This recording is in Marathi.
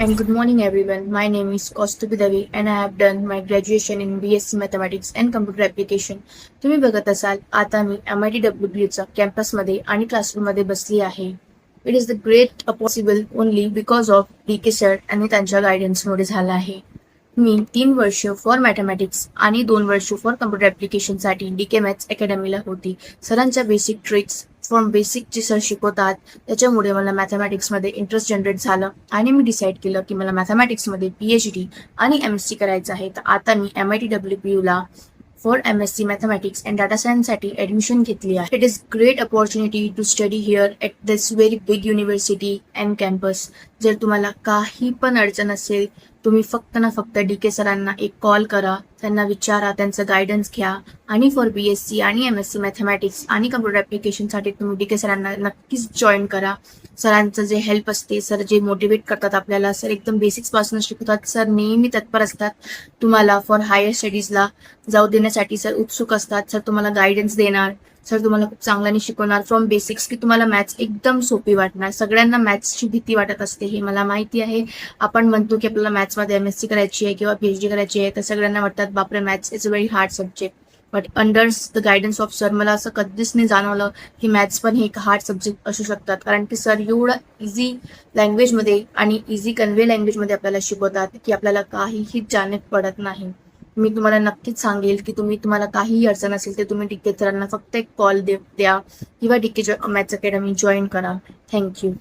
And good morning, everyone. My name is Kaustubi Devi, and I have done my graduation in BSc Mathematics and Computer Application. तुम्ही बघत असाल आता मी MITWBUचा कॅम्पसमध्ये आणि क्लासरूममध्ये बसली आहे. It is the great possible only because of DK sir आणि त्यांच्या गायडन्समुळे झालं आहे. मी 3 वर्ष फॉर मॅथमॅटिक्स आणि 2 वर्ष फॉर कम्प्युटर ॲप्लिकेशनसाठी DK मॅथ्स अकॅडमीला होती. सरांच्या बेसिक ट्रिक्स फ्रॉम बेसिक जे सर शिकवतात त्याच्यामुळे मला मॅथमॅटिक्समध्ये इंटरेस्ट जनरेट झालं आणि मी डिसाईड केलं की मला मॅथमॅटिक्समध्ये PhD आणि MSc करायचं आहे. तर आता मी MITWBUला for MSc mathematics and data सायन्ससाठी ॲडमिशन घेतली आहे. It is great opportunity to study here at this very big university and campus. जर तुम्हाला काही पण अडचण असेल तुम्ही फक्त ना फक्त DK सरांना एक कॉल करा, त्यांना विचारा, त्यांचं गायडन्स घ्या आणि फॉर BSc आणि MSc मॅथमॅटिक्स आणि कम्प्युटर ॲप्लिकेशनसाठी तुम्ही DK सरांना नक्कीच जॉईन करा. सरांचं जे हेल्प असते, सर जे मोटिवेट करतात आपल्याला, सर एकदम बेसिक्सपासून शिकवतात, सर नेहमी तत्पर असतात तुम्हाला फॉर हायर स्टडीजला जाऊ देण्यासाठी. सर उत्सुक असतात, सर तुम्हाला गायडन्स देणार, सर तुम्हाला खूप चांगल्याने शिकवणार फ्रॉम बेसिक्स की तुम्हाला मॅथ्स एकदम सोपी वाटणार. सगळ्यांना मॅथ्सची भीती वाटत असते हे मला माहिती आहे. आपण म्हणतो की आपल्याला मॅथ्समध्ये MSc करायची आहे किंवा PhD करायची आहे तर सगळ्यांना वाटतात बापरे maths is a very hard subject. But under the guidance of sir मला असं कधीच नाही जाणवलं की मॅथ्स पण हे एक हार्ड सब्जेक्ट असू शकतात, कारण की सर एवढं इझी लँग्वेजमध्ये आणि इझी कन्वे लँग्वेजमध्ये आपल्याला शिकवतात की आपल्याला काहीही जाणीव पडत नाही. मी तुम्हाला नक्कीच सांगेल की तुम्हाला काहीही अडचण असेल तर तुम्ही DK सरांना फक्त एक कॉल द्या किंवा DK मॅथ्स अकॅडमी जॉईन करा. थँक्यू.